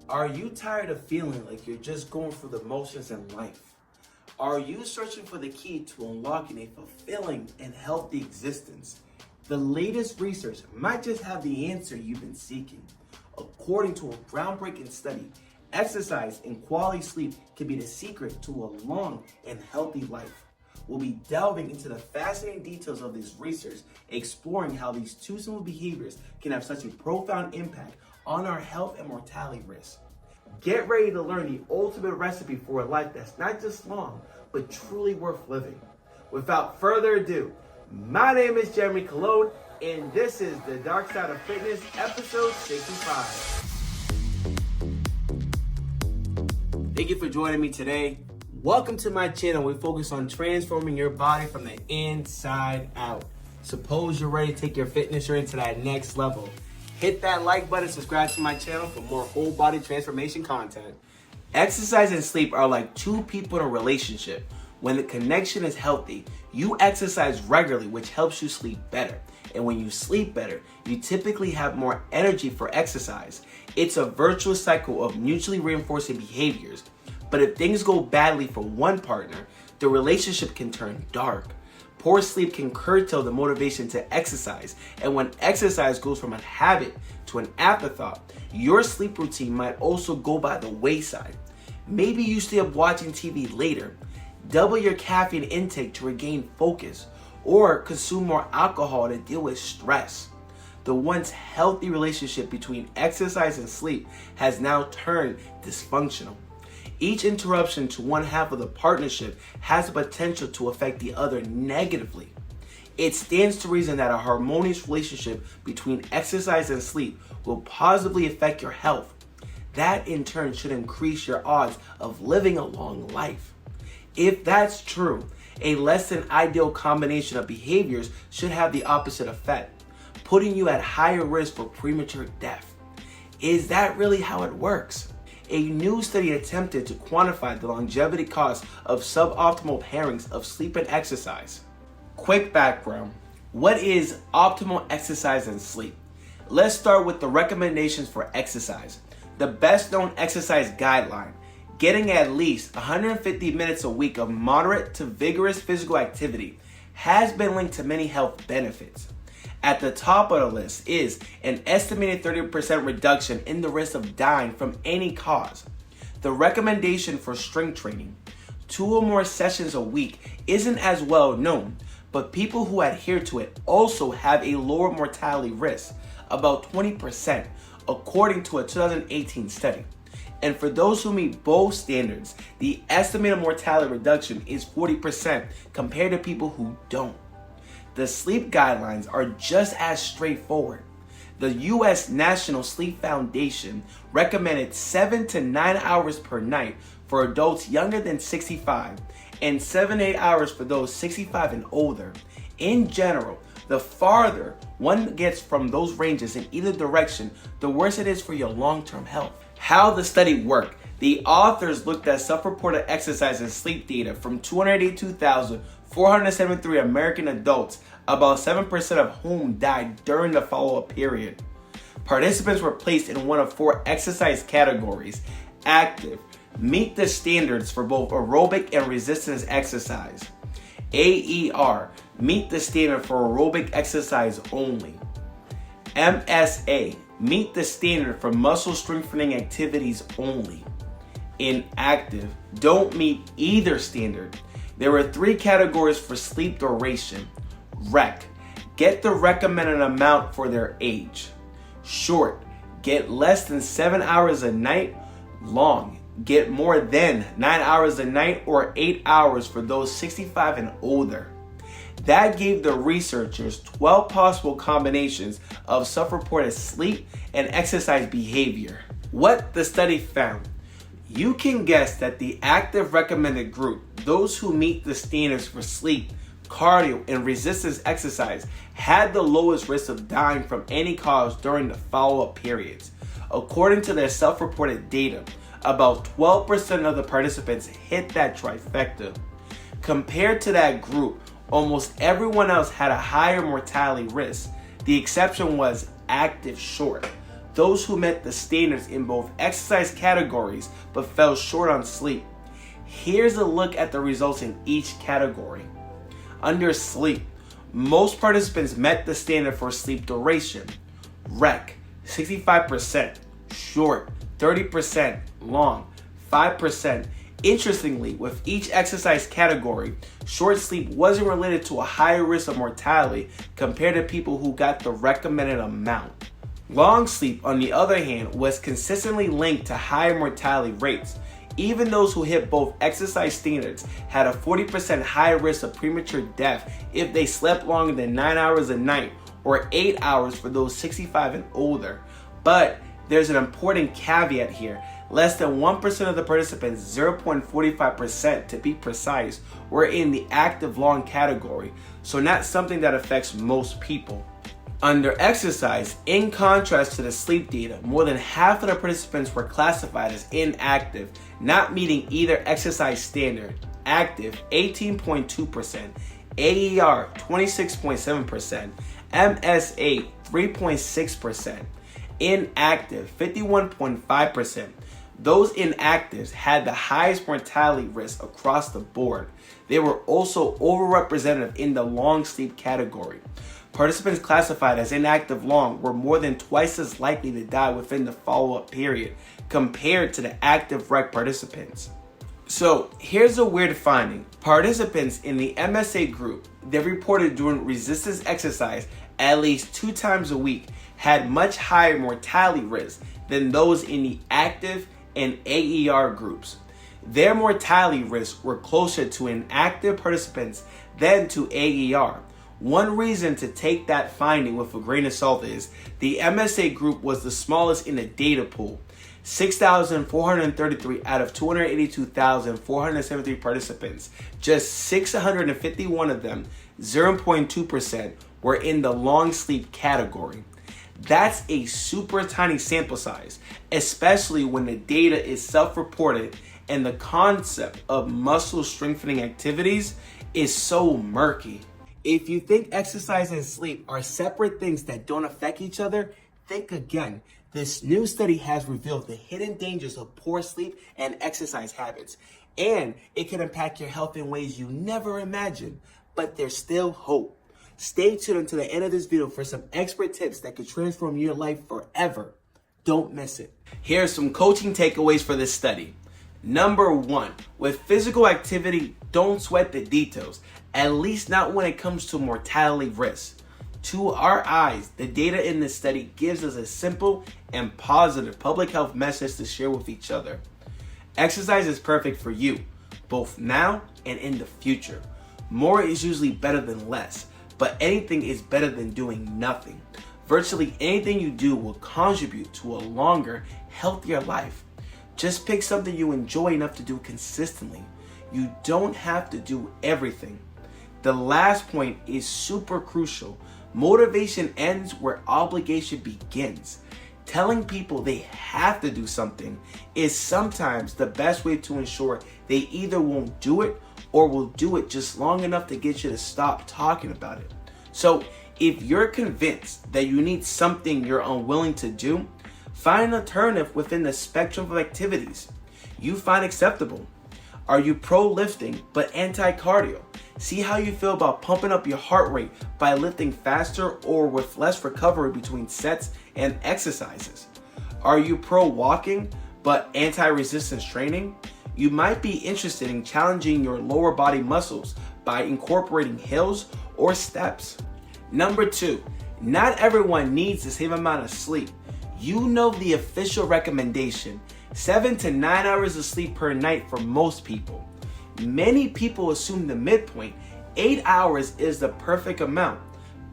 Are you tired of feeling like you're just going through the motions in life? Are you searching for the key to unlocking a fulfilling and healthy existence? The latest research might just have the answer you've been seeking. According to a groundbreaking study, exercise and quality sleep can be the secret to a long and healthy life. We'll be delving into the fascinating details of this research, exploring how these two simple behaviors can have such a profound impact on our health and mortality risk. Get ready to learn the ultimate recipe for a life that's not just long, but truly worth living. Without further ado, my name is Jeremy Cologne, and this is The Dark Side of Fitness, episode 65. Thank you for joining me today. Welcome to my channel. We focus on transforming your body from the inside out. Suppose you're ready to take your fitness journey to that next level. Hit that like button, subscribe to my channel for more whole body transformation content. Exercise and sleep are like two people in a relationship. When the connection is healthy, you exercise regularly, which helps you sleep better. And when you sleep better, you typically have more energy for exercise. It's a virtuous cycle of mutually reinforcing behaviors. But if things go badly for one partner, the relationship can turn dark. Poor sleep can curtail the motivation to exercise, and when exercise goes from a habit to an afterthought, your sleep routine might also go by the wayside. Maybe you stay up watching TV later, double your caffeine intake to regain focus, or consume more alcohol to deal with stress. The once healthy relationship between exercise and sleep has now turned dysfunctional. Each interruption to one half of the partnership has the potential to affect the other negatively. It stands to reason that a harmonious relationship between exercise and sleep will positively affect your health. That in turn should increase your odds of living a long life. If that's true, a less than ideal combination of behaviors should have the opposite effect, putting you at higher risk for premature death. Is that really how it works? A new study attempted to quantify the longevity cost of suboptimal pairings of sleep and exercise. Quick background. What is optimal exercise and sleep? Let's start with the recommendations for exercise. The best known exercise guideline, getting at least 150 minutes a week of moderate to vigorous physical activity, has been linked to many health benefits. At the top of the list is an estimated 30% reduction in the risk of dying from any cause. The recommendation for strength training, 2 or more sessions a week, isn't as well known, but people who adhere to it also have a lower mortality risk, about 20%, according to a 2018 study. And for those who meet both standards, the estimated mortality reduction is 40% compared to people who don't. The sleep guidelines are just as straightforward. The U.S. National Sleep Foundation recommended 7 to 9 hours per night for adults younger than 65 and 7 to 8 hours for those 65 and older. In general, the farther one gets from those ranges in either direction, the worse it is for your long-term health. How the study worked. The authors looked at self-reported exercise and sleep data from 282,473 American adults, about 7% of whom died during the follow-up period. Participants were placed in one of 4 exercise categories: active, meet the standards for both aerobic and resistance exercise; AER, meet the standard for aerobic exercise only; MSA, meet the standard for muscle strengthening activities only; inactive, don't meet either standard. There were 3 categories for sleep duration: rec, get the recommended amount for their age; short, get less than 7 hours a night; long, get more than 9 hours a night or 8 hours for those 65 and older. That gave the researchers 12 possible combinations of self-reported sleep and exercise behavior. What the study found. You can guess that the active recommended group, those who meet the standards for sleep, cardio, and resistance exercise, had the lowest risk of dying from any cause during the follow-up periods. According to their self-reported data, about 12% of the participants hit that trifecta. Compared to that group, almost everyone else had a higher mortality risk. The exception was active short. those who met the standards in both exercise categories but fell short on sleep. Here's a look at the results in each category. Under sleep, most participants met the standard for sleep duration. Rec, 65%, short, 30%, long, 5%. Interestingly, with each exercise category, short sleep wasn't related to a higher risk of mortality compared to people who got the recommended amount. Long sleep, on the other hand, was consistently linked to higher mortality rates. Even those who hit both exercise standards had a 40% higher risk of premature death if they slept longer than 9 hours a night, or 8 hours for those 65 and older. But there's an important caveat here. Less than 1% of the participants, 0.45% to be precise, were in the active long category, so not something that affects most people. Under exercise, in contrast to the sleep data, more than half of the participants were classified as inactive, not meeting either exercise standard. Active, 18.2%, AER, 26.7%, MSA, 3.6%, inactive, 51.5%. Those inactives had the highest mortality risk across the board. They were also overrepresented in the long sleep category. Participants classified as inactive long were more than twice as likely to die within the follow-up period compared to the active rec participants. So here's a weird finding. Participants in the MSA group that reported doing resistance exercise at least 2 times a week had much higher mortality risk than those in the active and AER groups. Their mortality risks were closer to inactive participants than to AER. One reason to take that finding with a grain of salt is the MSA group was the smallest in the data pool. 6,433 out of 282,473 participants. Just 651 of them, 0.2%, were in the long sleep category. That's a super tiny sample size, especially when the data is self-reported and the concept of muscle strengthening activities is so murky. If you think exercise and sleep are separate things that don't affect each other, think again. This new study has revealed the hidden dangers of poor sleep and exercise habits, and it can impact your health in ways you never imagined. But there's still hope. Stay tuned until the end of this video for some expert tips that could transform your life forever. Don't miss it. Here are some coaching takeaways for this study. Number 1, with physical activity, don't sweat the details, at least not when it comes to mortality risk. To our eyes, the data in this study gives us a simple and positive public health message to share with each other. Exercise is perfect for you, both now and in the future. More is usually better than less, but anything is better than doing nothing. Virtually anything you do will contribute to a longer, healthier life. Just pick something you enjoy enough to do consistently. You don't have to do everything. The last point is super crucial. Motivation ends where obligation begins. Telling people they have to do something is sometimes the best way to ensure they either won't do it or will do it just long enough to get you to stop talking about it. So if you're convinced that you need something you're unwilling to do, find an alternative within the spectrum of activities you find acceptable. Are you pro lifting but anti-cardio? See how you feel about pumping up your heart rate by lifting faster or with less recovery between sets and exercises. Are you pro walking but anti-resistance training? You might be interested in challenging your lower body muscles by incorporating hills or steps. Number 2, not everyone needs the same amount of sleep. You know the official recommendation, 7 to 9 hours of sleep per night for most people. Many people assume the midpoint, 8 hours, is the perfect amount.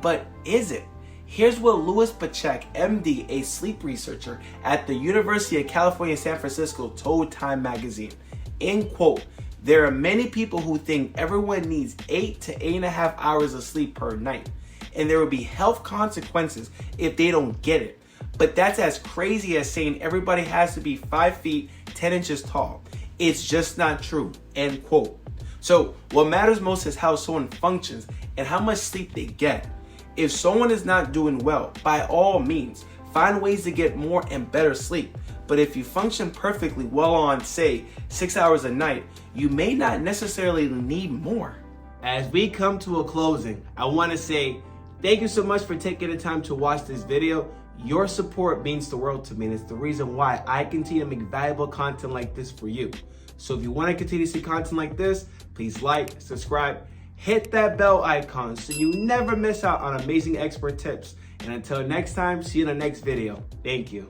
But is it? Here's what Louis Pachek, MD, a sleep researcher at the University of California, San Francisco, told Time magazine. In quote, there are many people who think everyone needs 8 to 8.5 hours of sleep per night, and there will be health consequences if they don't get it. But that's as crazy as saying everybody has to be 5 feet, 10 inches tall. It's just not true, end quote. So what matters most is how someone functions and how much sleep they get. If someone is not doing well, by all means, Find ways to get more and better sleep. But if you function perfectly well on, say, 6 hours a night, you may not necessarily need more. As we come to a closing, I want to say thank you so much for taking the time to watch this video. Your support means the world to me, and it's the reason why I continue to make valuable content like this for you. So if you want to continue to see content like this, please like, subscribe, hit that bell icon so you never miss out on amazing expert tips. And until next time, see you in the next video. Thank you.